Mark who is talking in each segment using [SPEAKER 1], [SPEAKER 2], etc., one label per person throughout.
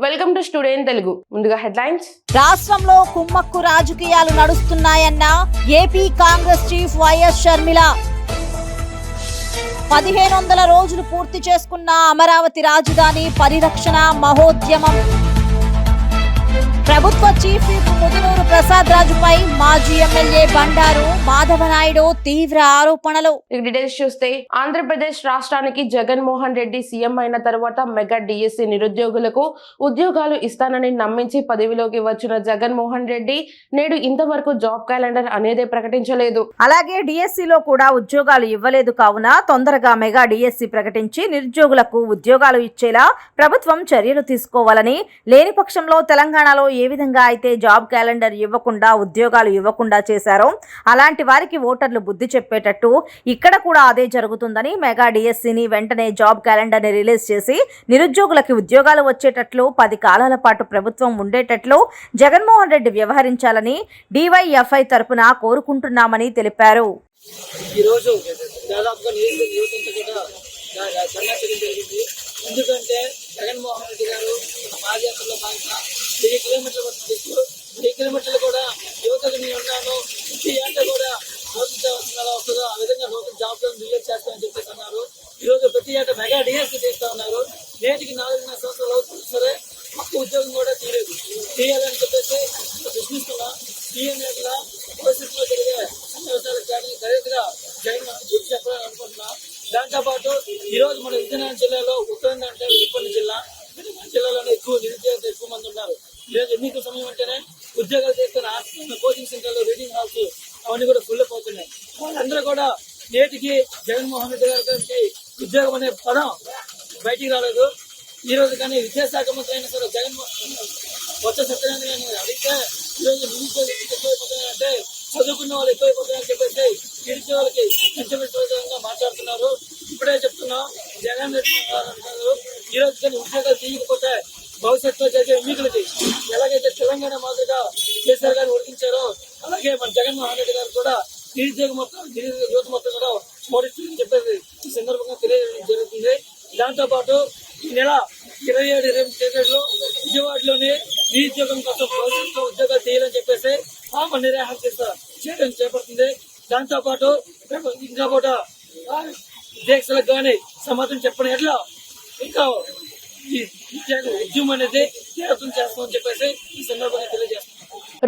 [SPEAKER 1] Welcome to student Telugu. ముందుగా headlines.
[SPEAKER 2] రాష్ట్రంలో కుమ్మక్కు రాజకీయాలు నడుస్తున్నాయన్న AP Congress chief YS Sharmila. 1500 రోజులు పూర్తి చేసుకున్న అమరావతి రాజధాని పరిరక్షణ మహోద్యమం. ప్రభుత్వ చీఫ్ విప్ ముదునూరు ప్రసాద్ రాజుపై మాజీ ఎమ్మెల్యే బండారు మాధవనాయుడు తీవ్ర ఆరోపణలు.
[SPEAKER 1] డీటెయిల్స్ చూస్తే ఆంధ్రప్రదేశ్ రాష్ట్రానికి జగన్మోహన్ రెడ్డి సీఎం అయిన తర్వాత మెగా డిఎస్సి నిరుద్యోగులకు ఉద్యోగాలు ఇస్తానని నమ్మించి పదవిలోకి వచ్చిన జగన్మోహన్ రెడ్డి నేడు ఇంతవరకు జాబ్ క్యాలెండర్ అనేదే ప్రకటించలేదు.
[SPEAKER 2] అలాగే డిఎస్సిలో కూడా ఉద్యోగాలు ఇవ్వలేదు. కావున తొందరగా మెగా డిఎస్సి ప్రకటించి నిరుద్యోగులకు ఉద్యోగాలు ఇచ్చేలా ప్రభుత్వం చర్యలు తీసుకోవాలని, లేని పక్షంలో తెలంగాణలో ఏ విధంగా అయితే జాబ్ క్యాలెండర్ ఇవ్వకుండా ఉద్యోగాలు ఇవ్వకుండా చేశారో అలాంటి వారికి ఓటర్లు బుద్ధి చెప్పేటట్టు ఇక్కడ కూడా అదే జరుగుతుందని, మెగా డిఎస్సిని వెంటనే జాబ్ క్యాలెండర్ని రిలీజ్ చేసి నిరుద్యోగులకి ఉద్యోగాలు వచ్చేటట్లు 10 కాలాల పాటు ప్రభుత్వం ఉండేటట్లు జగన్మోహన్ రెడ్డి వ్యవహరించాలని డివైఎఫ్ఐ తరపున కోరుకుంటున్నామని తెలిపారు.
[SPEAKER 3] ఎందుకంటే జగన్మోహన్ రెడ్డి గారు పాదయాత్రలో భాగంగా 1000 కిలోమీటర్లు పడుతుంది. 1000 కిలోమీటర్లు కూడా యువతకు నేను ఉన్నాను, ప్రతి ఏటా కూడా నూతన వస్తుందో ఆ విధంగా నూతన జాబ్ రిలీజ్ చేస్తామని చెప్పేసి అన్నారు. ఈరోజు ప్రతి ఏటా మెగా డిఎస్సీ చేస్తా ఉన్నారు. నేటికి 4.5 సంవత్సరాలు అవుతుంది సరే, ఒక్క ఉద్యోగం కూడా తీయాలని చెప్పేసి ప్రశ్నిస్తున్నా. తీయనేట్ల భవిష్యత్తులో జరిగే సన్నివేశాలకు కానీ డైరెక్ట్గా జగన్ గుర్తు చెప్పాలని అనుకుంటున్నా. దాంతోపాటు ఈరోజు మన విజయనగరం జిల్లాలో ఉత్తరంగా అంటే ఉప్పల్ జిల్లా జిల్లాలోనే ఎక్కువ మంది ఉన్నారు. ఈరోజు ఎన్నికల సమయం అంటేనే ఉద్యోగాలు చేస్తున్న కోచింగ్ సెంటర్లు, రీడింగ్ హాల్స్ అవన్నీ కూడా ఫుల్ అవుతున్నాయి. వాళ్ళందరూ కూడా నేటికి జగన్మోహన్ రెడ్డి గారికి ఉద్యోగం అనే పదం బయటికి రాలేదు. ఈ రోజు కానీ విద్యాశాఖ మంత్రి అయినా సరే జగన్మోహన్ కొత్త సత్యనారాయణ అడిగితే ఈరోజు నిరుద్యోగులు ఎక్కువైపోతున్నాయంటే చదువుకున్న వాళ్ళు ఎక్కువైపోతాయని చెప్పేసి నిరుద్యోగులకి పెంచబెట్టుగా మాట్లాడుతున్నారు. ఇప్పుడే చెప్తున్నాం, జగన్ రెడ్డి ఈ రోజు కానీ ఉద్యోగాలు తీయకపోతే భవిష్యత్తులో జరిగే ఎన్నికలకి ఎలాగైతే తెలంగాణ మాదిరిగా కేసీఆర్ గారిని ఉడికించారో అలాగే మన జగన్మోహన్ రెడ్డి గారు కూడా నిరుద్యోగ యువత మొత్తం కూడా ఓడిస్తుందని చెప్పేసి ఈ సందర్భంగా తెలియజేయడం జరుగుతుంది. దాంతోపాటు ఈ నెల 27-28 తేదీలో విజయవాడలోని నిరుద్యోగం కోసం భవిష్యత్తులో ఉద్యోగాలు చేయాలని చెప్పేసి ఆమె నిరాహార చేయడం చేపడుతుంది. దాంతోపాటు ఇంకా కూడా దీక్షలకు కానీ సమాధానం చెప్పని ఎట్లా ఇంకా ఈ ఉద్యమం అనేది తీవ్రం చేస్తామని చెప్పేసి ఈ సందర్భంగా తెలియజేస్తాం.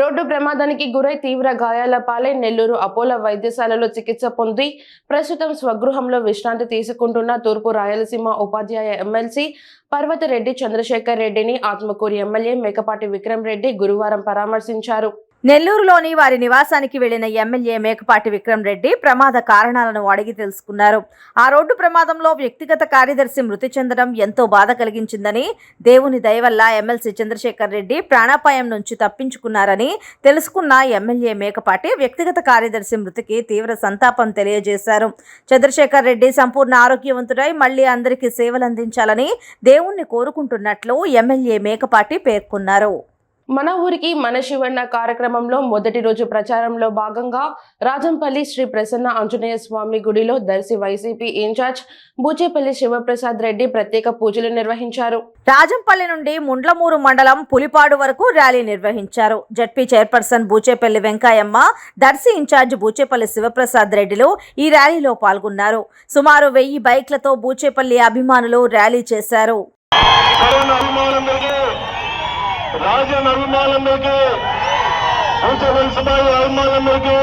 [SPEAKER 1] రోడ్డు ప్రమాదానికి గురై తీవ్ర గాయాల పాలై నెల్లూరు అపోలో వైద్యశాలలో చికిత్స పొంది ప్రస్తుతం స్వగృహంలో విశ్రాంతి తీసుకుంటున్న తూర్పు రాయలసీమ ఉపాధ్యాయ ఎమ్మెల్సీ పర్వతరెడ్డి చంద్రశేఖర్ రెడ్డిని ఆత్మకూరు ఎమ్మెల్యే మేకపాటి విక్రమ్ రెడ్డి గురువారం పరామర్శించారు.
[SPEAKER 2] నెల్లూరులోని వారి నివాసానికి వెళ్లిన ఎమ్మెల్యే మేకపాటి విక్రమ్ రెడ్డి ప్రమాద కారణాలను అడిగి తెలుసుకున్నారు. ఆ రోడ్డు ప్రమాదంలో వ్యక్తిగత కార్యదర్శి మృతి చెందడం ఎంతో బాధ కలిగించిందని, దేవుని దయ వల్ల ఎమ్మెల్సీ చంద్రశేఖర్ రెడ్డి ప్రాణాపాయం నుంచి తప్పించుకున్నారని తెలుసుకున్న ఎమ్మెల్యే మేకపాటి వ్యక్తిగత కార్యదర్శి మృతికి తీవ్ర సంతాపం తెలియజేశారు. చంద్రశేఖర్ రెడ్డి సంపూర్ణ ఆరోగ్యవంతుడై మళ్లీ అందరికీ సేవలందించాలని దేవుణ్ణి కోరుకుంటున్నట్లు ఎమ్మెల్యే మేకపాటి పేర్కొన్నారు.
[SPEAKER 1] మన ఊరికి మన శివన్న కార్యక్రమంలో మొదటి రోజు ప్రచారంలో భాగంగా రాజంపల్లి శ్రీ ప్రసన్న ఆంజనేయ స్వామి గుడిలో దర్శి వైసీపీ ఇన్ఛార్జ్ బూచేపల్లి శివప్రసాద్ రెడ్డి ప్రత్యేక పూజలు నిర్వహించారు.
[SPEAKER 2] రాజంపల్లి నుండి ముండ్లమూరు మండలం పులిపాడు వరకు ర్యాలీ నిర్వహించారు. ZP chairperson Buchepalli Venkayamma, Darsi in charge Buchepalli Sivaprasad రెడ్డిలు ఈ ర్యాలీలో పాల్గొన్నారు. సుమారు 1000 బైక్లతో బూచేపల్లి అభిమానులు ర్యాలీ చేశారు.
[SPEAKER 4] రాజన్ అభిమానులందరికీ, అభిమానులందరికీ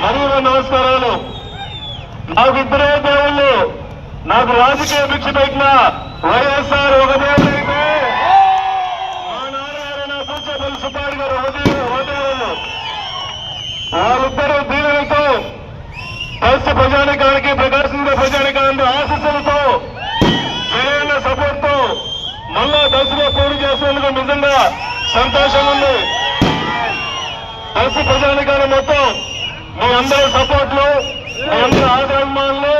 [SPEAKER 4] మరియు నమస్కారాలు. నాకు ఇద్దరే దేవుళ్ళు. నాకు రాజకీయ భిక్ష పెట్టిన వైఎస్ఆర్ ఒక దేవుడు అయితే మా నాన్నగారు నా కూర్చోబల్లి సుబ్బారెడ్డి గారు ఒక దేవుళ్ళు. వాళ్ళిద్దరూ దీవెనలతో దర్శి ప్రజానికానికి, ప్రకాశం ప్రజానికానికి ఆశీస్సులతో, సరైన సపోర్ట్ తో మళ్ళా దర్శిలో పూర్తి చేసేందుకు నిజంగా సంతోషంగా ఉంది. దర్శి ప్రజానికాన్ని మొత్తం మీ అందరి సపోర్ట్లు, మీ అందరి ఆదరాభిమానులు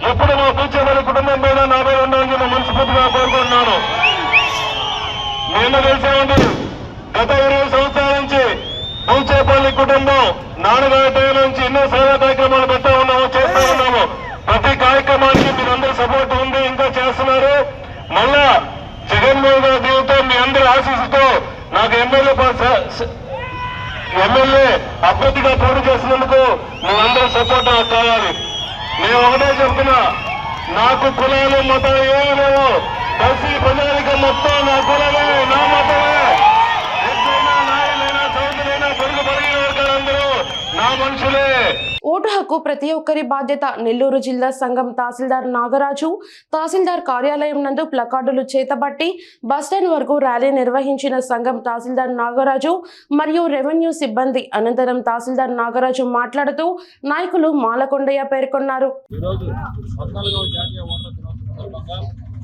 [SPEAKER 4] ఎప్పుడు మా కూర్చోబడి కుటుంబం మీద నా మీద ఉండాలని నేను మనస్ఫూర్తిగా కోరుకుంటున్నాను. మేము తెలిసామండి, గత 20 సంవత్సరాల నుంచి కూర్చేపల్లి కుటుంబం నాన్నగారి టైం నుంచి ఎన్నో సేవా కార్యక్రమాలు పెడతా ఉన్నాము, చేస్తా ఉన్నాము. ప్రతి కార్యక్రమానికి మీరందరూ సపోర్ట్ ఉంది, ఇంకా చేస్తున్నారు. మళ్ళా జగన్మోహన్ రెడ్డి దీంతో మీ ఆశీస్సుతో నాకు ఎమ్మెల్యే అభ్యర్థిగా పోటీ చేసినందుకు మీరందరూ సపోర్ట్ నాకు కావాలి. నేను ఒకటే చెప్తున్నా, నాకు కులాలు మతాలు ఏమీ లేవు. కలిసి ప్రజానికం మొత్తం నా కులమే, నా మతమే. ఎద్దైనా నాయలైనా చౌదరైనా పొరుగు పొరిగిన వర్గాలందరూ నా మనుషులే.
[SPEAKER 1] ఓటు హక్కు ప్రతి ఒక్కరి బాధ్యత. నెల్లూరు జిల్లా సంఘం తహసీల్దార్ నాగరాజు తహసీల్దార్ కార్యాలయం నందు ప్లకార్డులు చేతబట్టి బస్టాండ్ వరకు ర్యాలీ నిర్వహించిన సంఘం తహసీల్దార్ నాగరాజు మరియు రెవెన్యూ సిబ్బంది. అనంతరం తహసీల్దార్ నాగరాజు మాట్లాడుతూ నాయకులు మాలకొండయ్య పేర్కొన్నారు.
[SPEAKER 3] ఈరోజు 14వ జాతీయ ఓటర్ల దినోత్సవం సందర్భంగా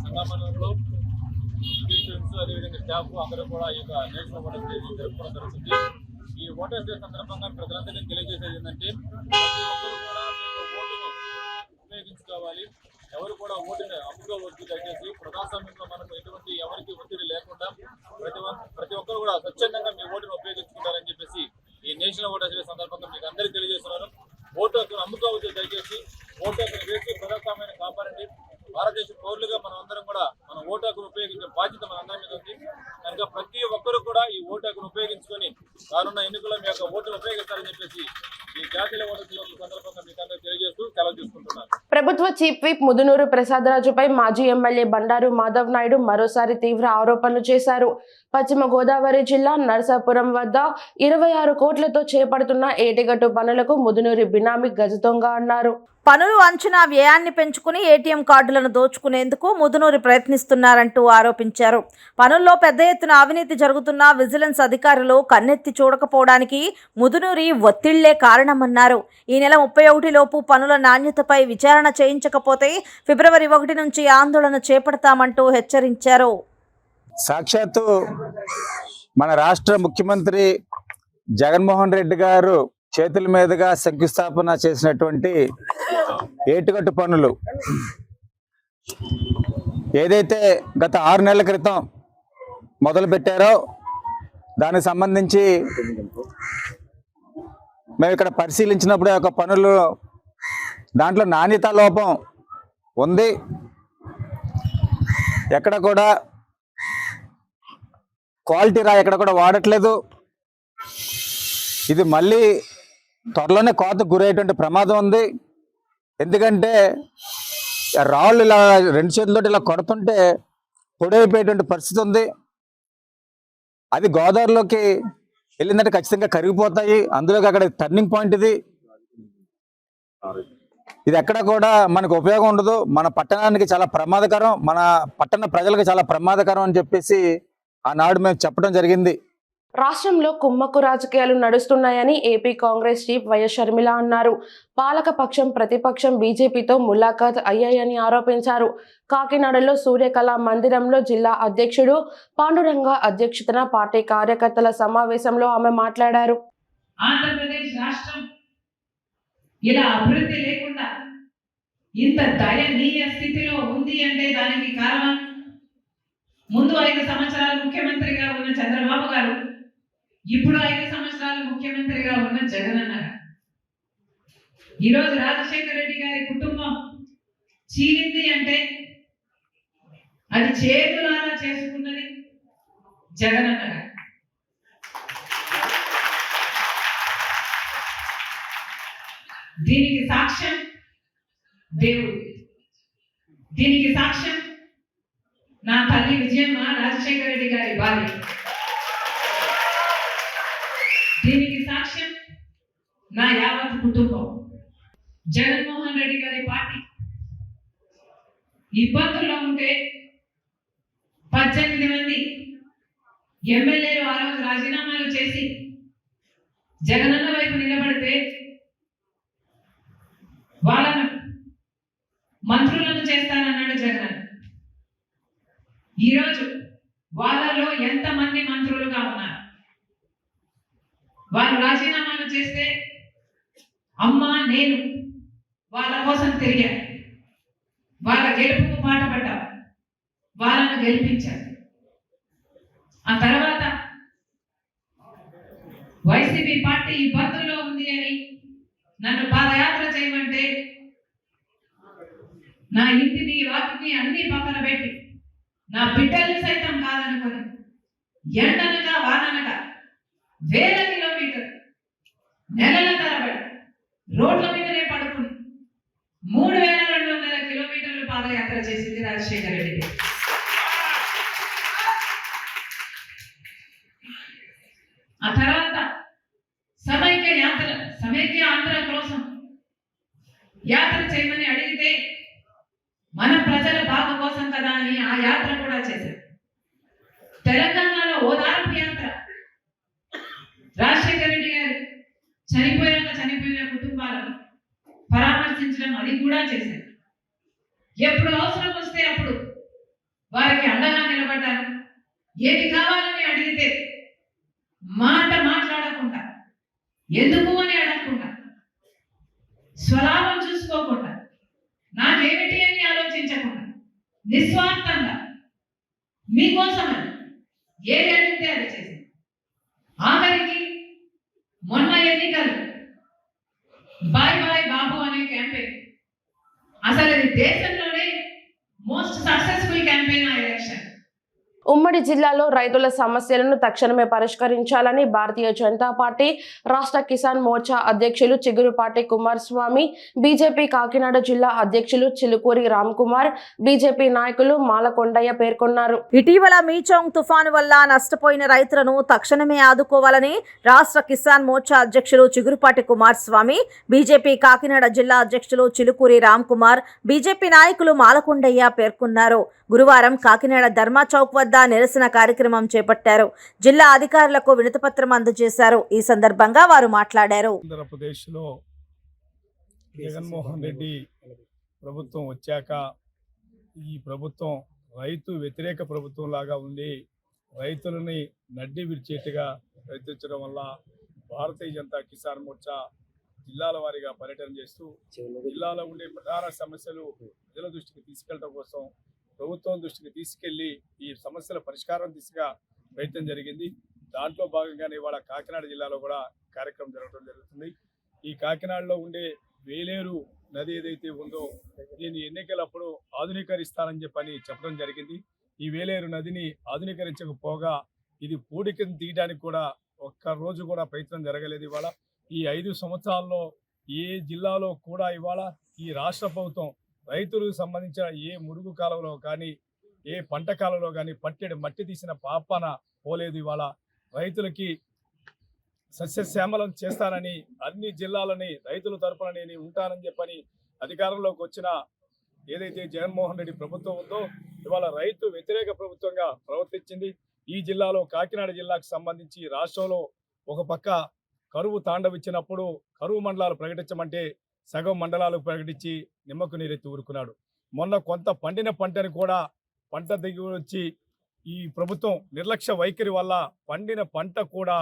[SPEAKER 3] సంఘమండలంలో అదేవిధంగా స్టాఫ్ అందరూ కూడా ఈ యొక్క నేషనల్ ఓటర్స్ డే జరుపుకోవడం జరుగుతుంది. ఈ ఓటర్స్ డే సందర్భంగా ప్రజలందరికీ తెలియజేసేది ఏంటంటే ప్రతి ఒక్కరు కూడా ఓటును ఉపయోగించుకోవాలి. ఎవరు కూడా ఓటుని అమ్ముకోవద్దు. దయచేసి ప్రజాస్వామ్యంలో మనకు ఎటువంటి ఎవరికి ఒత్తిడి లేకుండా ప్రతి ఒక్కరు కూడా స్వచ్ఛందంగా మీ ఓటును ఉపయోగించుకుంటారని చెప్పేసి ఈ నేషనల్ ఓటర్స్ డే సందర్భంగా మీకు అందరికీ తెలియజేస్తున్నారు. ఓటు హక్కును అమ్ముకోవద్దు. దయచేసి ఓటు హక్కును వేసి ప్రజాస్వామ్యాన్ని కాపాడండి. భారతదేశ పౌరులుగా మనం అందరం కూడా మన ఓటు హక్కును ఉపయోగించే బాధ్యత మన అందరి మీద ఉంది. కనుక ప్రతి ఒక్కరు కూడా ఈ ఓటు హక్కును ఉపయోగించుకొని రానున్న ఎన్నికల్లో మీ యొక్క ఓటును ఉపయోగిస్తారని చెప్పేసి ఈ జాతీయ ఓటర్ల దినోత్సవం సందర్భంగా మీకు అందరూ తెలియజేస్తూ సెలవు తీసుకుంటున్నారు.
[SPEAKER 1] ప్రభుత్వ చీఫ్ విప్ ముదునూరు ప్రసాదరాజుపై మాజీ ఎమ్మెల్యే బండారు మాధవ్ నాయుడు మరోసారి తీవ్ర ఆరోపణలు చేశారు. పశ్చిమ గోదావరి జిల్లా నరసాపురం వద్ద 26 కోట్లతో చేపడుతున్న ఏటిగట్టు పనులకు ముదునూరి బినామీ గజదొంగ అన్నారు.
[SPEAKER 2] పనులు అంచనా వ్యయాన్ని పెంచుకుని ఏటీఎం కార్డులను దోచుకునేందుకు ముదునూరి ప్రయత్నిస్తున్నారంటూ ఆరోపించారు. పనుల్లో పెద్ద ఎత్తున అవినీతి జరుగుతున్నా విజిలెన్స్ అధికారులు కన్నెత్తి చూడకపోవడానికి ముదునూరి ఒత్తిళ్లే కారణమన్నారు. ఈ నెల 31 లోపు పనుల నాణ్యతపై విచారణ చేయించకపోతే ఫిబ్రవరి 1 నుంచి ఆందోళన చేపడతామంటూ హెచ్చరించారు.
[SPEAKER 5] సాక్షాత్తు మన రాష్ట్ర ముఖ్యమంత్రి జగన్మోహన్ రెడ్డి గారు చేతుల మీదుగా శంకుస్థాపన చేసినటువంటి ఏటుగట్టు పనులు ఏదైతే గత 6 నెలల క్రితం మొదలు పెట్టారో దానికి సంబంధించి మేము ఇక్కడ పరిశీలించినప్పుడు ఒక పనులు దాంట్లో నాణ్యత లోపం ఉంది. ఎక్కడ కూడా క్వాలిటీ రా ఎక్కడ కూడా వాడట్లేదు. ఇది మళ్ళీ త్వరలోనే కోతకు గురయ్యేటువంటి ప్రమాదం ఉంది. ఎందుకంటే రాళ్ళు ఇలా 2 చేతులతో ఇలా కొడుతుంటే పొడైపోయేటువంటి పరిస్థితి ఉంది. అది గోదావరిలోకి వెళ్ళిందంటే ఖచ్చితంగా కరిగిపోతాయి. అందులోకి అక్కడ టర్నింగ్ పాయింట్ ఇది ఎక్కడ కూడా మనకు ఉపయోగం ఉండదు. మన పట్టణానికి చాలా ప్రమాదకరం, మన పట్టణ ప్రజలకు చాలా ప్రమాదకరం అని చెప్పేసి ఆనాడు మేము చెప్పడం జరిగింది.
[SPEAKER 1] రాష్ట్రంలో కుమ్మక్కు రాజకీయాలు నడుస్తున్నాయని AP Congress chief YS Sharmila అన్నారు. పాలకపక్షం ప్రతిపక్షం బీజేపీతో ములాఖాత్ అయ్యాయని ఆరోపించారు. కాకినాడలో సూర్యకళా మందిరంలో జిల్లా అధ్యక్షుడు పాండురంగ అధ్యక్షతన పార్టీ కార్యకర్తల సమావేశంలో ఆమె మాట్లాడారు.
[SPEAKER 6] ఆంధ్రప్రదేశ్ రాష్ట్రం ఇలా అభివృద్ధి లేకుండా ఇంత దయనీయ స్థితిలో ఉంది అంటే దానికి కారణం ముందు 5 సంవత్సరాలు ముఖ్యమంత్రిగా ఉన్న చంద్రబాబు గారు, ఇప్పుడు 5 సంవత్సరాలు ముఖ్యమంత్రిగా ఉన్న జగనన్న గారు. ఈరోజు రాజశేఖర రెడ్డి గారి కుటుంబం చీలింది అంటే అది చేతులారా చేసుకున్నది జగనన్న గారు. దీనికి సాక్ష్యం దేవుడు, దీనికి సాక్ష్యం నా తల్లి విజయమ్మ రాజశేఖర రెడ్డి గారి భార్య, దీనికి సాక్ష్యం నా యావత్ కుటుంబం. జగన్మోహన్ రెడ్డి గారి పార్టీ ఇబ్బందుల్లో ఉంటే 18 మంది ఎమ్మెల్యేలు ఆ రోజు రాజీనామాలు చేసి జగనన్న వైపు నిలబడితే వాళ్ళను మంత్రులను చేస్తానన్నాడు జగనన్న. ఈరోజు వాళ్ళలో ఎంతమంది మంత్రులుగా ఉన్నారు? వాళ్ళు రాజీనామాలు చేస్తే అమ్మా నేను వాళ్ళ కోసం తిరిగాను, వాళ్ళ గెలుపుకు పాటుపడ్డాం, వాళ్ళను గెలిపించారు. ఆ తర్వాత వైసీపీ పార్టీ ఇబ్బందుల్లో ఉంది అని నన్ను పాదయాత్ర చేయమంటే నా ఇంటిని వాటిని అన్ని పక్కన పెట్టి నా బిడ్డల్ని సైతం కాదనుకొని ఎండనక వాననక వేల కిలోమీటర్ నెలల తరబడి రోడ్ల మీదనే పడుకుని 3200 కిలోమీటర్లు పాదయాత్ర చేసింది రాజశేఖర రెడ్డి. ఆ తర్వాత సమైక్య ఆంధ్ర కోసం యాత్ర చేయమని అడిగితే మన ప్రజల బాగు కోసం కదా అని ఆ యాత్ర కూడా చేశారు. తెలంగాణలో ఓదార్పు యాత్ర రాజశేఖర రెడ్డి గారు చనిపోయిన కుటుంబాలను పరామర్శించడం అది కూడా చేశారు. ఎప్పుడు అవసరం వస్తే అప్పుడు వారికి అండగా నిలబడ్డారు. ఏది కావాలని అడిగితే మాట్లాడకుండా, ఎందుకు అని అడగకుండా, స్వలాభం చూసుకోకుండా, నాకేమిటి అని ఆలోచించకుండా, నిస్వార్థంగా మీకోసమని ఏది అడిగితే అది చేసింది. ఆఖరికి మొన్న ఎన్నికలు బాయ్ బాయ్ బాబు అనే క్యాంపెయిన్ అసలు ఇది దేశంలోనే మోస్ట్ సక్సెస్ఫుల్ క్యాంపెయిన్ ఆ ఎలక్షన్.
[SPEAKER 1] ఉమ్మడి జిల్లాలో రైతుల సమస్యలను తక్షణమే పరిష్కరించాలని భారతీయ జనతా పార్టీ రాష్ట్ర కిసాన్ మోర్చా అధ్యక్షులు చిగురుపాటి కుమారస్వామి, బీజేపీ కాకినాడ జిల్లా అధ్యక్షులు చిలుకూరి రామ్ కుమార్, బీజేపీ నాయకులు మాలకొండయ్య పేర్కొన్నారు.
[SPEAKER 2] ఇటీవల మీచోంగ్ తుఫాను వల్ల నష్టపోయిన రైతులను తక్షణమే ఆదుకోవాలని రాష్ట్ర కిసాన్ మోర్చా అధ్యక్షులు చిగురుపాటి కుమారస్వామి, బీజేపీ కాకినాడ జిల్లా అధ్యక్షులు చిలుకూరి రామ్ కుమార్, బీజేపీ నాయకులు మాలకొండయ్య పేర్కొన్నారు. గురువారం కాకినాడ ధర్మా చౌక్ వద్ద నిరసన కార్యక్రమం చేపట్టారు. జిల్లా అధికారులకు వినతిపత్రం అందజేశారు. ఈ సందర్భంగా వారు మాట్లాడారు.
[SPEAKER 7] ఆంధ్రప్రదేశ్లో జగన్మోహన్ రెడ్డి ప్రభుత్వం వచ్చాక ఈ ప్రభుత్వం రైతు వ్యతిరేక ప్రభుత్వం లాగా ఉండి రైతులని నడ్డి విడిచేట్టుగా ప్రయత్నించడం వల్ల భారతీయ జనతా కిసాన్ మోర్చా జిల్లాల వారీగా పర్యటన చేస్తూ జిల్లాలో ఉండే ప్రధాన సమస్యలు ప్రజల దృష్టికి తీసుకెళ్లడం కోసం ప్రభుత్వం దృష్టికి తీసుకెళ్లి ఈ సమస్యల పరిష్కారం దిశగా ప్రయత్నం జరిగింది. దాంట్లో భాగంగానే ఇవాళ కాకినాడ జిల్లాలో కూడా కార్యక్రమం జరగడం జరుగుతుంది. ఈ కాకినాడలో ఉండే వేలేరు నది ఏదైతే ఉందో దీన్ని ఎన్నికలప్పుడు ఆధునీకరిస్తానని చెప్పడం జరిగింది. ఈ వేలేరు నదిని ఆధునీకరించకపోగా ఇది పూడికను తీయడానికి కూడా ఒక్క రోజు కూడా ప్రయత్నం జరగలేదు. ఇవాళ ఈ 5 సంవత్సరాల్లో ఏ జిల్లాలో కూడా ఇవాళ ఈ రాష్ట్ర ప్రభుత్వం రైతులకు సంబంధించిన ఏ మురుగు కాలంలో కానీ ఏ పంట కాలంలో కానీ పట్టెడు మట్టి తీసిన పాపన పోలేదు. ఇవాళ రైతులకి సస్యశ్యామలం చేస్తానని అన్ని జిల్లాలని రైతుల తరపున నేను ఉంటానని చెప్పని అధికారంలోకి వచ్చిన ఏదైతే జగన్మోహన్ రెడ్డి ప్రభుత్వం ఉందో ఇవాళ రైతు వ్యతిరేక ప్రభుత్వంగా ప్రవర్తించింది. ఈ జిల్లాలో కాకినాడ జిల్లాకు సంబంధించి రాష్ట్రంలో ఒక పక్క కరువు తాండవిచ్చినప్పుడు కరువు మండలాలు ప్రకటించమంటే సగం మండలాలు ప్రకటించి నిమ్మకు నీరెత్తి ఊరుకున్నాడు. మొన్న కొంత పండిన పంటని కూడా పంట దిగుబడి వచ్చి ఈ ప్రభుత్వం నిర్లక్ష్య వైఖరి వల్ల పండిన పంట కూడా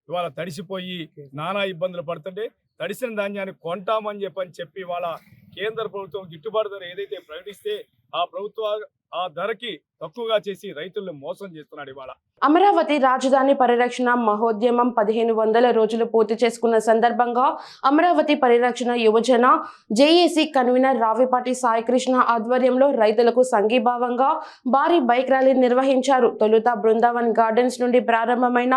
[SPEAKER 7] ఇవాళ తడిసిపోయి నానా ఇబ్బందులు పడుతుంటే తడిసిన ధాన్యాన్ని కొంటామని చెప్పి ఇవాళ కేంద్ర ప్రభుత్వం గిట్టుబాటు ధర ఏదైతే ప్రకటిస్తే ఆ ప్రభుత్వం ఆ ధరకి తక్కువగా చేసి రైతులను మోసం చేస్తున్నాడు. ఇవాళ
[SPEAKER 1] అమరావతి రాజధాని పరిరక్షణ మహోద్యమం 1500 రోజులు పూర్తి చేసుకున్న సందర్భంగా అమరావతి పరిరక్షణ యువజన జేఏసీ కన్వీనర్ రావిపాటి సాయికృష్ణ ఆధ్వర్యంలో రైతులకు సంఘీభావంగా భారీ బైక్ ర్యాలీ నిర్వహించారు. తొలుత బృందావన్ గార్డెన్స్ నుండి ప్రారంభమైన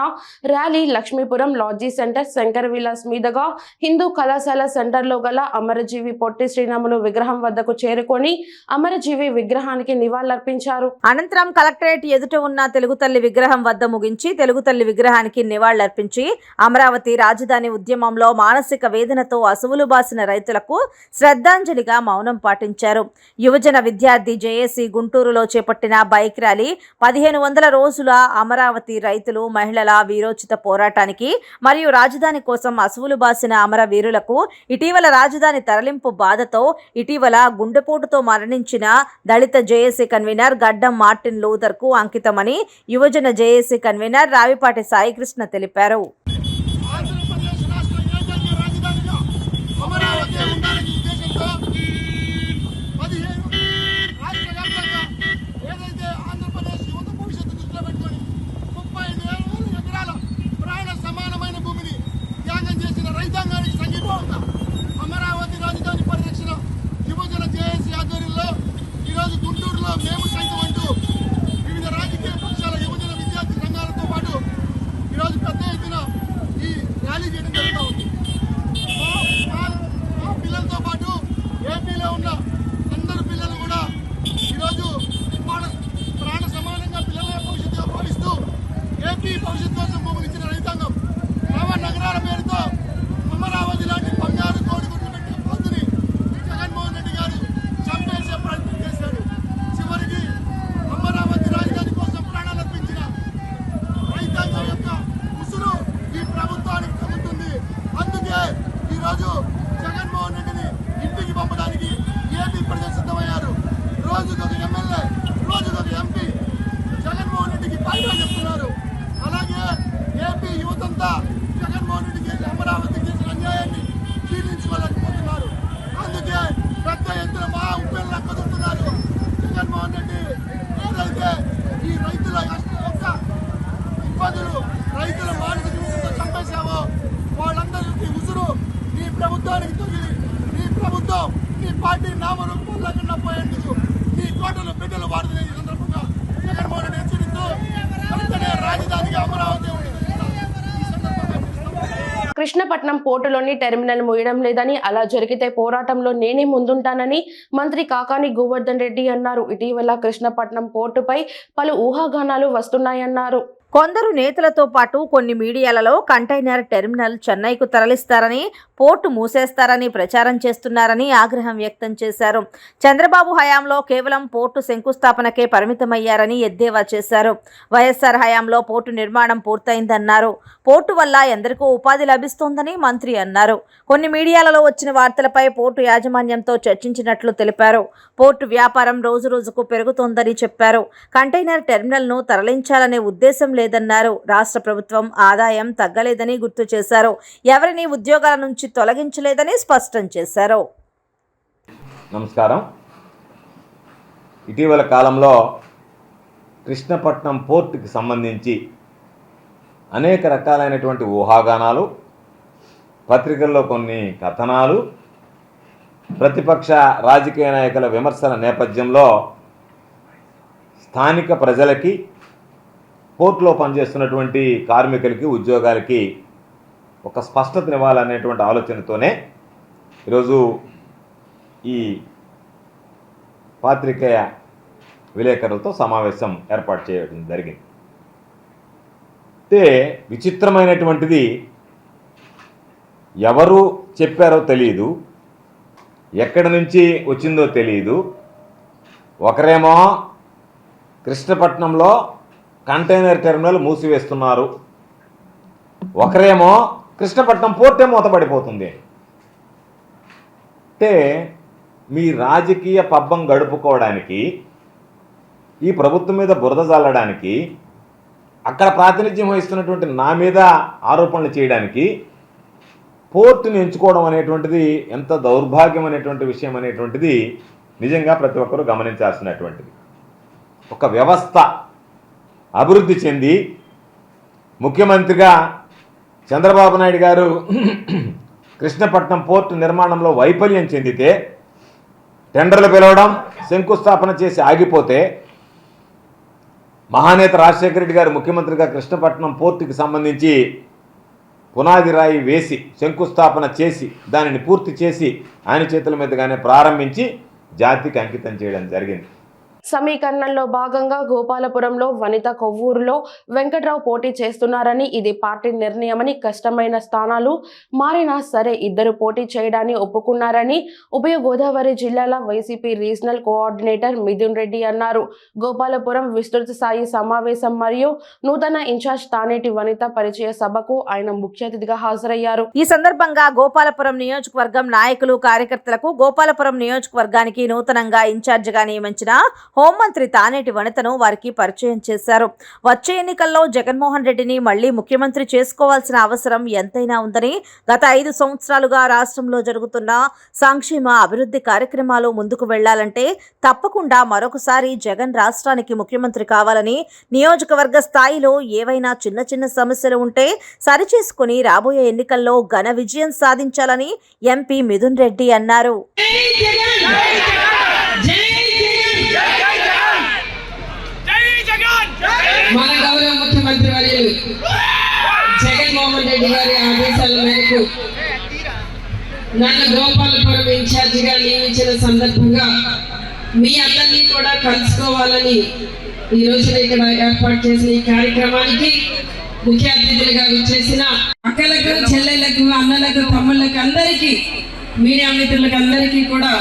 [SPEAKER 1] rally Lakshmipuram lodge centre, Shankar Vilas మీదుగా హిందూ కళాశాల సెంటర్లో గల అమరజీవి పొట్టి శ్రీరాములు విగ్రహం వద్దకు చేరుకొని అమరజీవి విగ్రహానికి నివాళులర్పించారు.
[SPEAKER 2] అనంతరం కలెక్టరేట్ ఎదుట ఉన్న తెలుగు తల్లి విగ్రహం వద్ద ముగించి తెలుగు తల్లి విగ్రహానికి నివాళులర్పించి అమరావతి రాజధాని ఉద్యమంలో మానసిక వేదనతో అసువులు బాసిన రైతులకు శ్రద్ధాంజలిగా మౌనం పాటించారు. యువజన విద్యార్థి జేఏసీ గుంటూరులో చేపట్టిన బైక్ ర్యాలీ 1500 రోజుల అమరావతి రైతులు మహిళల వీరోచిత పోరాటానికి మరియు రాజధాని కోసం అసువులు బాసిన అమరవీరులకు ఇటీవల రాజధాని తరలింపు బాధతో ఇటీవల గుండెపోటుతో మరణించిన దళిత జేఏసీ కన్వీనర్ గడ్డం మార్టిన్ లూథర్ కు అంకితమని యువజన జేఏసీ కన్వీనర్ రావిపాటి సాయికృష్ణ తెలిపారు.
[SPEAKER 8] అమరావతి రాజధాని పరిరక్షణ యువజన జేఏసీ ఆధ్వర్యంలో ఈరోజు గుంటూరులో మేము సైతం అంటూ వివిధ రాజకీయ పక్షాల యువజన విద్యార్థి సంఘాలతో పాటు ఏపీ భవిష్యత్ కోసం భూములు ఇచ్చిన రైతాంగం నవ నగరాల పేరుతో అమరావతి లాంటి బంగారు కోడిగుడ్లు పెట్టిన పొద్దుని జగన్మోహన్ రెడ్డి గారు చంపేసే ప్రయత్నం చేశారు. చివరికి అమరావతి రాజధాని కోసం ప్రాణాలు అర్పించిన రైతాంగం యొక్క ఉసురు ఈ ప్రభుత్వానికి తగ్గుతుంది. అందుకే ఈరోజు జగన్మోహన్ రెడ్డిని ఇంటికి పంపడానికి ఏపీ ప్రజలు సిద్ధమయ్యారు. రోజుకొక ఎమ్మెల్యే, రోజుకొక ఎంపీ జగన్మోహన్ రెడ్డికి బయట చెప్తున్నారు. అలాగే ఏపీ యువతంతా జగన్మోహన్ రెడ్డి చేసిన అమరావతి చేసిన అన్యాయాన్ని జీర్ణించుకోలేకపోతున్నారు. అందుకే పెద్ద ఎత్తున మా ఉప్పెల్లా కదులుతున్నారు. జగన్మోహన్ రెడ్డి ఏదైతే ఈ రైతుల యొక్క ఇబ్బందులు, రైతుల మానసిక హింసతో చంపేశావో వాళ్ళందరికీ ఉసురు నీ ప్రభుత్వానికి తగిలి నీ ప్రభుత్వం నీ పార్టీ నామరూపం లేకుండా పోయేందుకు నీ కోటలు బిడ్డలు వాడుతున్న ఈ సందర్భంగా జగన్మోహన్ రెడ్డి హెచ్చరిస్తూ వెంటనే రాజధానిగా అమరావతి ఉంటుంది.
[SPEAKER 1] కృష్ణపట్నం పోర్టులోని టెర్మినల్ మూయడం లేదని, అలా జరిగితే పోరాటంలో నేనే ముందుంటానని మంత్రి కాకాని గోవర్ధన్ రెడ్డి అన్నారు. ఇటీవల కృష్ణపట్నం పోర్టుపై పలు ఊహాగానాలు వస్తున్నాయన్నారు.
[SPEAKER 2] కొందరు నేతలతో పాటు కొన్ని మీడియాలలో కంటైనర్ టెర్మినల్ చెన్నైకు తరలిస్తారని, పోర్టు మూసేస్తారని ప్రచారం చేస్తున్నారని ఆగ్రహం వ్యక్తం చేశారు. చంద్రబాబు హయాంలో కేవలం పోర్టు శంకుస్థాపనకే పరిమితమయ్యారని ఎద్దేవా చేశారు. వైఎస్ఆర్ హయాంలో పోర్టు నిర్మాణం పూర్తయిందన్నారు. పోర్టు వల్ల ఎందరికో ఉపాధి లభిస్తోందని మంత్రి అన్నారు. కొన్ని మీడియాలలో వచ్చిన వార్తలపై పోర్టు యాజమాన్యంతో చర్చించినట్లు తెలిపారు. పోర్టు వ్యాపారం రోజురోజుకు పెరుగుతోందని చెప్పారు. కంటైనర్ టెర్మినల్ను తరలించాలనే ఉద్దేశం లేదన్నారు. రాష్ట్ర ప్రభుత్వం ఆదాయం తగ్గలేదని గుర్తు చేశారు. ఎవరిని ఉద్యోగాల నుంచి తొలగించలేదని స్పష్టం చేశారు.
[SPEAKER 9] నమస్కారం. ఇటీవల కాలంలో కృష్ణపట్నం పోర్టుకి సంబంధించి అనేక రకాలైనటువంటి ఊహాగానాలు, పత్రికల్లో కొన్ని కథనాలు, ప్రతిపక్ష రాజకీయ నాయకుల విమర్శల నేపథ్యంలో స్థానిక ప్రజలకి, పోర్టులో పనిచేస్తున్నటువంటి కార్మికులకి, ఉద్యోగాలకి ఒక స్పష్టతనివ్వాలనేటువంటి ఆలోచనతోనే ఈరోజు ఈ పాత్రికేయ విలేకరులతో సమావేశం ఏర్పాటు చేయడం జరిగింది. అయితే విచిత్రమైనటువంటిది, ఎవరు చెప్పారో తెలియదు, ఎక్కడి నుంచి వచ్చిందో తెలియదు. ఒకరేమో కృష్ణపట్నంలో కంటైనర్ టెర్మినల్ మూసివేస్తున్నారు, ఒకరేమో కృష్ణపట్నం పోర్టే మూతపడిపోతుంది. అంటే మీ రాజకీయ పబ్బం గడుపుకోవడానికి, ఈ ప్రభుత్వం మీద బురద జల్లడానికి, అక్కడ ప్రాతినిధ్యం వహిస్తున్నటువంటి నా మీద ఆరోపణలు చేయడానికి పోర్టుని ఎంచుకోవడం అనేటువంటిది ఎంత దౌర్భాగ్యం అనేటువంటి విషయం అనేటువంటిది నిజంగా ప్రతి ఒక్కరూ గమనించాల్సినటువంటిది. ఒక వ్యవస్థ అభివృద్ధి చెంది ముఖ్యమంత్రిగా చంద్రబాబు నాయుడు గారు కృష్ణపట్నం పోర్టు నిర్మాణంలో వైఫల్యం చెందితే, టెండర్లు పిలవడం, శంకుస్థాపన చేసి ఆగిపోతే, మహానేత రాజశేఖర రెడ్డి గారు ముఖ్యమంత్రిగా కృష్ణపట్నం పోర్టుకి సంబంధించి పునాది రాయి వేసి శంకుస్థాపన చేసి దానిని పూర్తి చేసి ఆయన చేతుల మీదుగానే ప్రారంభించి జాతికి అంకితం చేయడం జరిగింది.
[SPEAKER 1] సమీకరణంలో భాగంగా గోపాలపురంలో వనిత కొవ్వూరులో వెంకట్రావు పోటీ చేస్తున్నారని, ఇది పార్టీ నిర్ణయమని, కష్టమైన స్థానాలు మారినా సరే ఇద్దరు పోటీ చేయడాన్ని ఒప్పుకున్నారని ఉభయ గోదావరి జిల్లాల YCP regional coordinator Mithun Reddy అన్నారు. గోపాలపురం విస్తృత స్థాయి సమావేశం మరియు నూతన ఇన్ఛార్జ్ తానేటి వనిత పరిచయ సభకు ఆయన ముఖ్య అతిథిగా హాజరయ్యారు.
[SPEAKER 2] ఈ సందర్భంగా గోపాలపురం నియోజకవర్గం నాయకులు, కార్యకర్తలకు గోపాలపురం నియోజకవర్గానికి నూతనంగా ఇన్ఛార్జిగా నియమించిన హోంమంత్రి తానేటి వనితను వారికి పరిచయం చేశారు. వచ్చే ఎన్నికల్లో జగన్మోహన్ రెడ్డిని మళ్లీ ముఖ్యమంత్రి చేసుకోవాల్సిన అవసరం ఎంతైనా ఉందని, గత 5 సంవత్సరాలుగా రాష్ట్రంలో జరుగుతున్న సంక్షేమ అభివృద్ధి కార్యక్రమాలు ముందుకు వెళ్లాలంటే తప్పకుండా మరొకసారి జగన్ రాష్ట్రానికి ముఖ్యమంత్రి కావాలని, నియోజకవర్గ స్థాయిలో ఏవైనా చిన్న చిన్న సమస్యలు ఉంటే సరిచేసుకుని రాబోయే ఎన్నికల్లో ఘన విజయం సాధించాలని ఎంపీ మిథున్ రెడ్డి అన్నారు.
[SPEAKER 10] మన గౌరవ ముఖ్యమంత్రి వర్యులు జగన్మోహన్ రెడ్డి గారి ఆదేశాల మేరకు నన్ను గోపాలపురం ఇన్ఛార్జిగా నియమించిన సందర్భంగా మీ అందరినీ కూడా కలుసుకోవాలని ఈ రోజున ఇక్కడ ఏర్పాటు చేసిన ఈ కార్యక్రమానికి ముఖ్య అతిథులుగా వచ్చేసిన అక్కలకు, చెల్లెళ్లకు, అన్నలకు, తమ్ముళ్ళకు అందరికీ, మీడియా మిత్రులకు అందరికీ కూడా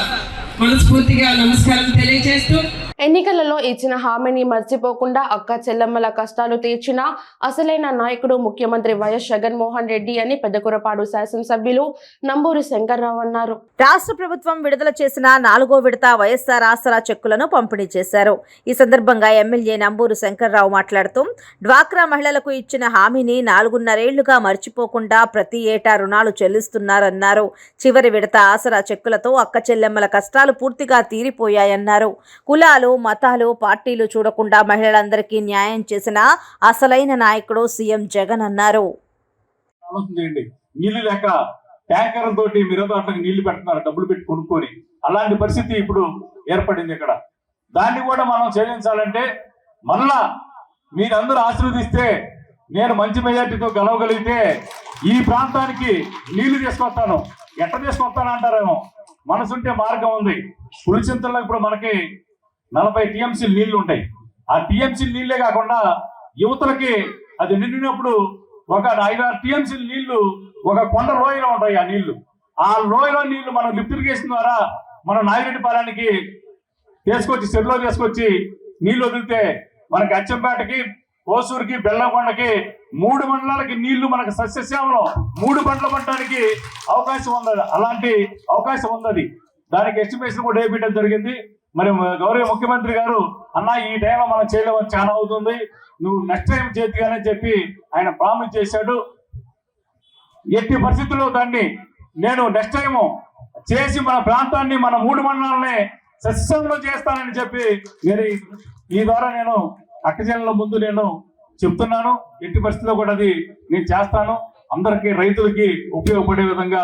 [SPEAKER 10] మనస్ఫూర్తిగా నమస్కారం తెలియజేస్తూ,
[SPEAKER 1] ఎన్నికలలో ఇచ్చిన హామీని మర్చిపోకుండా అక్క చెల్లెమ్మల కష్టాలు తీర్చిన అసలైన నాయకుడు ముఖ్యమంత్రి వైఎస్ జగన్మోహన్ రెడ్డి అని పెద్దకురపాడు శాసనసభ్యులు నంబూరి శంకర్రావు అన్నారు.
[SPEAKER 2] రాష్ట్ర ప్రభుత్వం విడుదల చేసిన 4వ విడత వైఎస్ఆర్ ఆసరా చెక్కులను పంపిణీ చేశారు. ఈ సందర్భంగా ఎమ్మెల్యే నంబూరు శంకర్రావు మాట్లాడుతూ డ్వాక్రా మహిళలకు ఇచ్చిన హామీని 4.5 ఏళ్లుగా మర్చిపోకుండా ప్రతి ఏటా రుణాలు చెల్లిస్తున్నారన్నారు. చివరి విడత ఆసరా చెక్కులతో అక్క చెల్లెమ్మల కష్టాలు పూర్తిగా తీరిపోయాయన్నారు. కులాలు, మతాలు, పార్టీలు చూడకుండా మహిళలందరికీ న్యాయం చేసిన అసలైన నాయకుడు సీఎం జగన్ అన్నారు.
[SPEAKER 4] నీళ్లు లేక ట్యాంకర్ తోటి మిరదాట్లకు నీళ్లు పెడుతున్నారు, డబ్బులు పెట్టి కొనుక్కొని. అలాంటి పరిస్థితి ఇప్పుడు ఏర్పడింది ఇక్కడ. దాన్ని కూడా మనం చెల్లించాలంటే మళ్ళా మీరందరూ ఆశీర్వదిస్తే, నేను మంచి మెజార్టీతో గెలవగలిగితే ఈ ప్రాంతానికి నీళ్లు తీసుకొస్తాను. ఎట్ట తీసుకొస్తాను అంటారేమో, మనసుంటే మార్గం ఉంది. పులిచింతల్లో ఇప్పుడు మనకి 40 టీఎంసీ నీళ్లు ఉంటాయి. ఆ టీఎంసీ నీళ్లే కాకుండా యువతలకి అది నిండినప్పుడు ఒక 5-6 టీఎంసీ నీళ్లు ఒక కొండ లోయలో ఉంటాయి. ఆ నీళ్లు, ఆ లోయలో నీళ్లు మనం లిఫ్ట్ ఇరిగేషన్ ద్వారా మనం నాగిరెడ్డిపాలెనికి తీసుకొచ్చి, చెరువులో తీసుకొచ్చి నీళ్లు వదిలితే మనకి అచ్చంపేటకి, ఓసూరుకి, బెల్లంకొండకి 3 మండలాలకి నీళ్లు మనకు సస్యశ్యామలం 3 పంటలు పట్టడానికి అవకాశం ఉంది. అలాంటి అవకాశం ఉంది. దానికి ఎస్టిమేషన్ కూడా వేయడం జరిగింది. మరి గౌరవ ముఖ్యమంత్రి గారు, అన్న ఈ టైంలో మనం చేయలేమని చాలా అవుతుంది, నువ్వు నెక్స్ట్ టైం చేతిగానే చెప్పి ఆయన ప్రామిస్ చేశాడు. ఎట్టి పరిస్థితుల్లో దాన్ని నేను నెక్స్ట్ టైం చేసి మన ప్రాంతాన్ని, మన 3 మండలాలని సస్యంలో చేస్తానని చెప్పి నేను ఈ ద్వారా నేను అక్కజనుల ముందు నేను చెప్తున్నాను. ఎట్టి పరిస్థితుల్లో కూడా అది నేను చేస్తాను. అందరికీ, రైతులకి ఉపయోగపడే విధంగా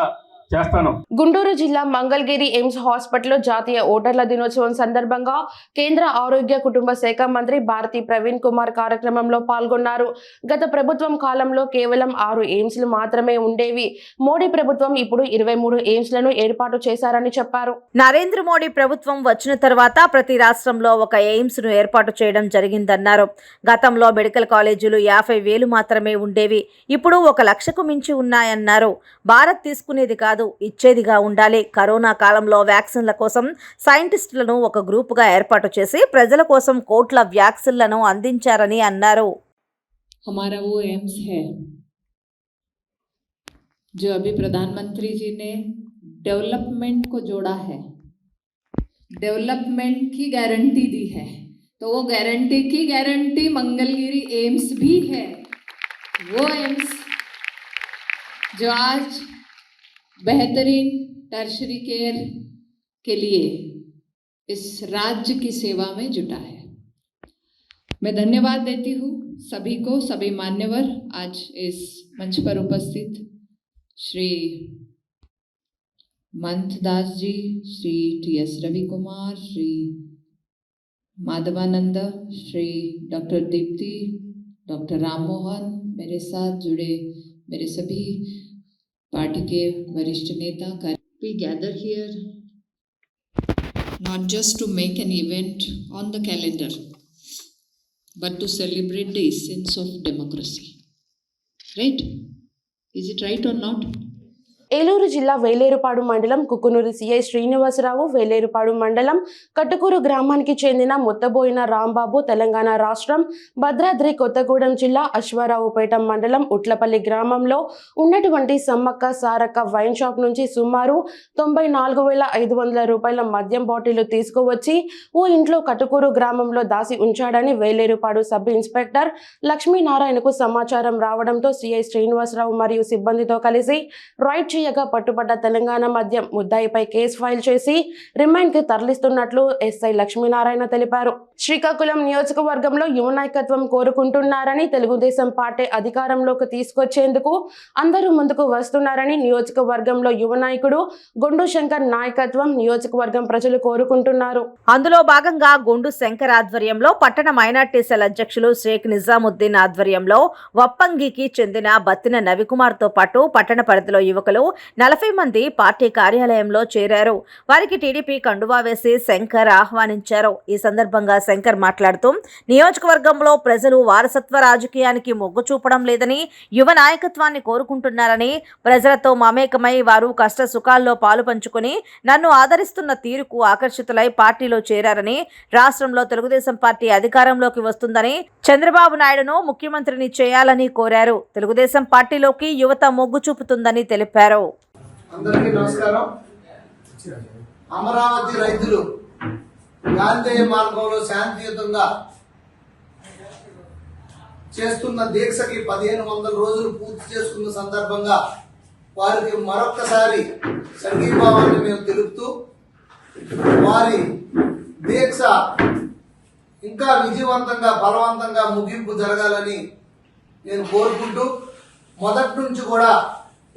[SPEAKER 4] చేస్తాను.
[SPEAKER 1] గుంటూరు జిల్లా మంగళగిరి ఎయిమ్స్ హాస్పిటల్లో జాతీయ ఓటర్ల దినోత్సవం సందర్భంగా కేంద్ర ఆరోగ్య కుటుంబ శాఖ మంత్రి భారతి ప్రవీణ్ కుమార్ కార్యక్రమంలో పాల్గొన్నారు. గత ప్రభుత్వం కాలంలో కేవలం 6 ఎయిమ్స్లు మాత్రమే ఉండేవి. మోడీ ప్రభుత్వం ఇప్పుడు 23 ఎయిమ్స్లను ఏర్పాటు చేశారని చెప్పారు.
[SPEAKER 2] నరేంద్ర మోడీ ప్రభుత్వం వచ్చిన తర్వాత ప్రతి రాష్ట్రంలో ఒక ఎయిమ్స్ ను ఏర్పాటు చేయడం జరిగిందన్నారు. గతంలో మెడికల్ కాలేజీలు 50,000 మాత్రమే ఉండేవి. ఇప్పుడు 1 లక్షకు మించి ఉన్నాయన్నారు. భారత్ తీసుకునేది కాదు, ఇచ్చేదిగా ఉండాలి. కరోనా కాలంలో వ్యాక్సిన్ల కోసం సైంటిస్టులను ఒక గ్రూపుగా ఏర్పాటు చేసి ప్రజల కోసం కోట్ల వ్యాక్సిన్లను అందించారని అన్నారు.
[SPEAKER 11] हमारा वो एम्स है जो अभी प्रधानमंत्री जी ने डेवलपमेंट को जोड़ा है, डेवलपमेंट की गारंटी दी है. तो वो गारंटी की गारंटी मंगलगिरी एम्स भी है. वो एम्स जो आज बेहतरीन टर्शरी केयर के लिए इस राज्य की सेवा में जुटा है. मैं धन्यवाद देती हूँ सभी को, सभी मान्यवर आज इस मंच पर उपस्थित Shri Manthadas ji, Shri TS. Ravi Kumar, Shri Madhavanand, Shri doctor Deepti, doctor Ram Mohan, मेरे साथ जुड़े मेरे सभी पार्टी के वरिष्ठ नेता. We gather here not just to make an event on the calendar, but to celebrate the essence of democracy. Right? Is it right or not?
[SPEAKER 1] Eluru జిల్లా వేలేరుపాడు మండలం కుకునూరు సిఐ శ్రీనివాసరావు, వేలేరుపాడు మండలం కట్టుకూరు గ్రామానికి చెందిన ముత్తబోయిన రాంబాబు, తెలంగాణ రాష్ట్రం భద్రాద్రి కొత్తగూడెం జిల్లా అశ్వారావుపేట మండలం ఉట్లపల్లి గ్రామంలో ఉన్నటువంటి సమ్మక్క సారక్క వైన్ షాప్ నుంచి సుమారు 94,500 రూపాయల మద్యం బాటిళ్లు తీసుకువచ్చి ఓ ఇంట్లో కట్టుకూరు గ్రామంలో దాసి ఉంచాడని వేలేరుపాడు సబ్ ఇన్స్పెక్టర్ లక్ష్మీనారాయణకు సమాచారం రావడంతో సిఐ శ్రీనివాసరావు మరియు సిబ్బందితో కలిసి రైడ్ చేయగా పట్టుబడ్డ తెలంగాణ మద్యం ముద్దాయిపై కేసు ఫైల్ చేసి రిమాండ్ కి తరలిస్తున్నట్లు ఎస్ఐ లక్ష్మీనారాయణ తెలిపారు. శ్రీకాకుళం నియోజకవర్గంలో యువ నాయకత్వం కోరుకుంటున్నారని, తెలుగుదేశం పార్టీ అధికారంలోకి తీసుకొచ్చేందుకు అందరూ ముందుకు వస్తున్నారని నియోజకవర్గంలో యువ నాయకుడు గొండు శంకర్ నాయకత్వం నియోజకవర్గం ప్రజలు కోరుకుంటున్నారు.
[SPEAKER 2] అందులో భాగంగా గొండు శంకర్ ఆధ్వర్యంలో పట్టణ మైనార్టీ సెల్ అధ్యక్షులు షేక్ నిజాముద్దీన్ ఆధ్వర్యంలో వప్పంగికి చెందిన బత్తిన నవికుమార్ తో పాటు పట్టణ పరిధిలో యువకులు 40 మంది పార్టీ కార్యాలయంలో చేరారు. వారికి టీడీపీ కండువా వేసి శంకర్ ఆహ్వానించారు. ఈ సందర్భంగా శంకర్ మాట్లాడుతూ నియోజకవర్గంలో ప్రజలు వారసత్వ రాజకీయానికి మొగ్గు చూపడం లేదని, యువ నాయకత్వాన్ని కోరుకుంటున్నారని, ప్రజలతో మమేకమై వారు కష్ట సుఖాల్లో పాలు పంచుకుని నన్ను ఆదరిస్తున్న తీరుకు ఆకర్షితులై పార్టీలో చేరారని, రాష్ట్రంలో తెలుగుదేశం పార్టీ అధికారంలోకి వస్తుందని, చంద్రబాబు నాయుడును ముఖ్యమంత్రిని చేయాలని కోరారు. తెలుగుదేశం పార్టీలోకి యువత మొగ్గు చూపుతుందని తెలిపారు.
[SPEAKER 8] అందరికీ నమస్కారం. అమరావతి రైతులు గాంధేయ మార్గంలో శాంతియుతంగా చేస్తున్న దీక్షకి 1500 రోజులు పూర్తి చేసుకున్న సందర్భంగా వారికి మరొక్కసారి సంఘీభావాన్ని మేము తెలుపుతూ వారి దీక్ష ఇంకా విజయవంతంగా బలవంతంగా ముగింపు జరగాలని నేను కోరుకుంటూ, మొదటి నుంచి కూడా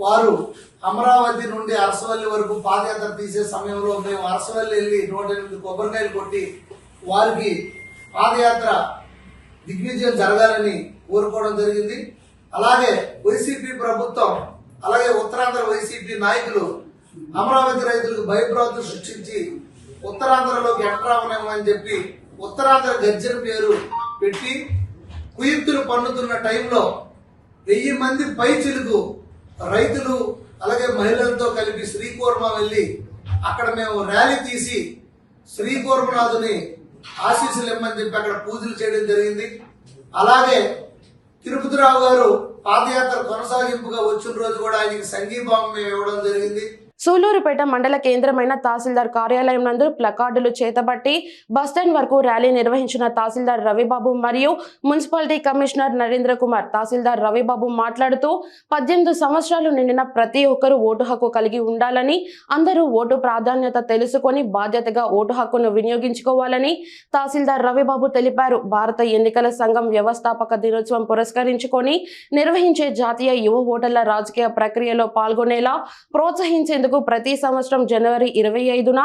[SPEAKER 8] వారు అమరావతి నుండి అరసవల్లి వరకు పాదయాత్ర తీసే సమయంలో మేము అరసవల్లి వెళ్ళి 108 కొబ్బరికాయలు కొట్టి వారికి పాదయాత్ర దిగ్విజయం జరగాలని కోరుకోవడం జరిగింది. అలాగే వైసీపీ ప్రభుత్వం, అలాగే ఉత్తరాంధ్ర వైసీపీ నాయకులు అమరావతి రైతులకు భయభ్రాంతులు సృష్టించి ఉత్తరాంధ్రలోకి ఎంటరామని చెప్పి ఉత్తరాంధ్ర గర్జన పేరు పెట్టి కుయుక్తులు పన్నుతున్న టైంలో 1000 మంది పైచిలుకు రైతులు అలాగే మహిళలతో కలిపి శ్రీకూర్మ వెళ్ళి అక్కడ మేము ర్యాలీ తీసి శ్రీకూర్మనాథుని ఆశీస్సులు ఇమ్మని చెప్పి అక్కడ పూజలు చేయడం జరిగింది. అలాగే తిరుపతిరావు గారు పాదయాత్ర కొనసాగింపుగా వచ్చిన రోజు కూడా ఆయనకి సంఘీభావం మేము ఇవ్వడం జరిగింది.
[SPEAKER 1] సూలూరుపేట మండల కేంద్రమైన తహసీల్దార్ కార్యాలయం నందు ప్లకార్డులు చేతబట్టి బస్టాండ్ వరకు ర్యాలీ నిర్వహించిన తహసీల్దార్ రవిబాబు మరియు మున్సిపాలిటీ కమిషనర్ నరేంద్ర కుమార్. తహసీల్దార్ రవిబాబు మాట్లాడుతూ 18 సంవత్సరాలు నిండిన ప్రతి ఒక్కరూ ఓటు హక్కు కలిగి ఉండాలని, అందరూ ఓటు ప్రాధాన్యత తెలుసుకొని బాధ్యతగా ఓటు హక్కును వినియోగించుకోవాలని తహసీల్దార్ రవిబాబు తెలిపారు. భారత ఎన్నికల సంఘం వ్యవస్థాపక దినోత్సవం పురస్కరించుకొని నిర్వహించే జాతీయ యువ ఓటర్ల రాజకీయ ప్రక్రియలో పాల్గొనేలా ప్రోత్సహించేందుకు ప్రతి సంవత్సరం జనవరి 25న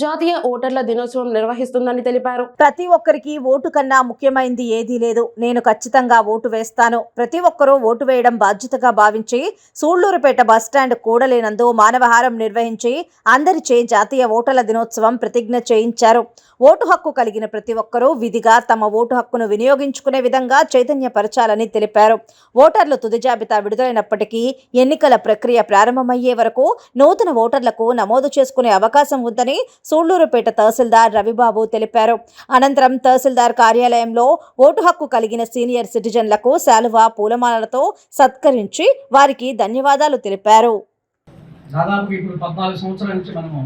[SPEAKER 1] జాతీయ ఓటర్ల దినోత్సవం నిర్వహిస్తుందని తెలిపారు.
[SPEAKER 2] ప్రతి ఒక్కరికి ఓటు కన్నా ముఖ్యమైనది ఏదీ లేదు. నేను ఖచ్చితంగా ఓటు వేస్తాను. ప్రతి ఒక్కరూ ఓటు వేయడం బాధ్యతగా భావించి సూళ్లూరుపేట బస్టాండ్ కూడలేనందు మానవహారం నిర్వహించి అందరిచే జాతీయ ఓటర్ల దినోత్సవం ప్రతిజ్ఞ చేయించారు. ఓటు హక్కు కలిగిన ప్రతి ఒక్కరూ విధిగా తమ ఓటు హక్కును వినియోగించుకునే విధంగా చైతన్యపరచాలని తెలిపారు. ఓటర్లు తుది జాబితా విడుదలైనప్పటికీ ఎన్నికల ప్రక్రియ ప్రారంభమయ్యే వరకు నూతన ఓటర్లకు నమోదు చేసుకునే అవకాశం ఉందని సూళ్లూరుపేట తహసీల్దార్ రవిబాబు తెలిపారు. అనంతరం తహసీల్దార్ కార్యాలయంలో ఓటు హక్కు కలిగిన సీనియర్ సిటిజన్లకు శాలువా పూలమాలలతో సత్కరించి వారికి ధన్యవాదాలు తెలిపారు.
[SPEAKER 12] దాదాపు ఇప్పుడు 14 సంవత్సరాల నుంచి మనము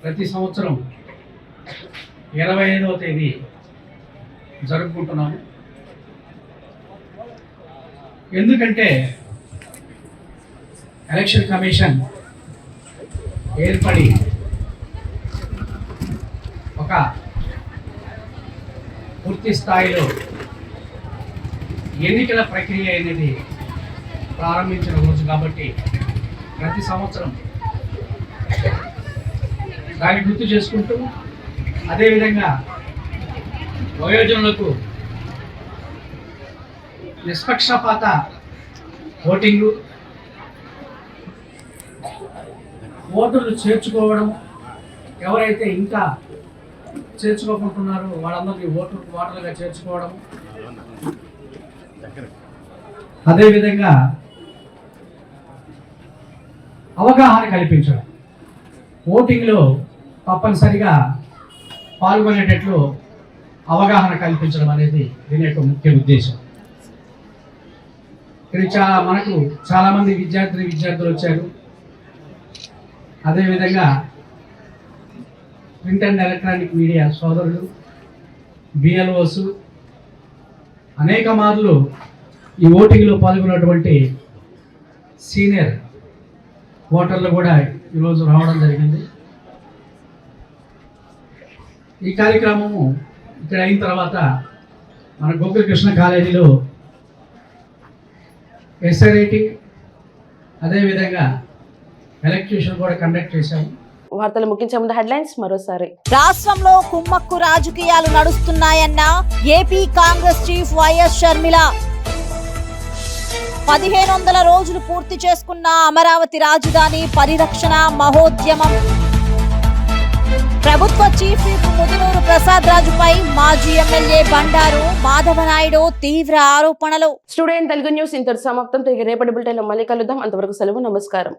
[SPEAKER 12] ప్రతి సంవత్సరం 25వ తేదీ జరుపుకుంటున్నాము. ఎందుకంటే ఎలక్షన్ కమిషన్ ఏర్పడి ఒక పూర్తి స్థాయిలో ఎన్నికల ప్రక్రియ అనేది ప్రారంభించిన రోజు కాబట్టి ప్రతి సంవత్సరం దాన్ని గుర్తు చేసుకుంటూ, అదేవిధంగా వయోజనులకు నిష్పక్షపాత ఓటింగు, ఓటర్లు చేర్చుకోవడం, ఎవరైతే ఇంకా చేర్చుకోకుంటున్నారో వాళ్ళందరినీ ఓటర్లుగా చేర్చుకోవడం, అదేవిధంగా అవగాహన కల్పించడం, ఓటింగ్లో తప్పనిసరిగా పాల్గొనేటట్లు అవగాహన కల్పించడం అనేది దీని యొక్క ముఖ్య ఉద్దేశం. ఇక్కడ మనకు చాలామంది విద్యార్థులు వచ్చారు. అదేవిధంగా ప్రింట్ అండ్ ఎలక్ట్రానిక్ మీడియా సోదరులు, బిఎల్ఓస్ అనేక మార్లు ఈ ఓటింగ్లో పాల్గొన్నటువంటి సీనియర్ ఓటర్లు కూడా ఈరోజు రావడం జరిగింది. ఈ కార్యక్రమము ఇక్కడ అయిన తర్వాత మన గోకులకృష్ణ కాలేజీలో ఎస్ఐ రేటింగ్, అదేవిధంగా ఎలక్ట్యూషన్ కూడా కండక్ట్ చేశాము.
[SPEAKER 1] వార్తలు ముగించే ముందు హెడ్లైన్స్ మరోసారి.
[SPEAKER 2] రాష్ట్రంలో కుమ్మక్కు రాజకీయాలు నడుస్తున్నాయన్న AP Congress chief YS Sharmila. 1500 రోజులు పూర్తి చేసుకున్న అమరావతి రాజధాని పరిరక్షణ మహోద్యమం. ప్రభుత్వ చీఫ్ విప్ ముదునూరు ప్రసాద్ రాజుపై మాజీ ఎమ్మెల్యే బండారు మాధవనాయుడు తీవ్ర ఆరోపణలు.
[SPEAKER 1] స్టూడియో తెలుగు న్యూస్ ఇంతటి సమాప్తం. తిరిగి రేపటి బులెటిన్లో మళ్ళీ కలుద్దాం. అంతవరకు సెలవు. నమస్కారం.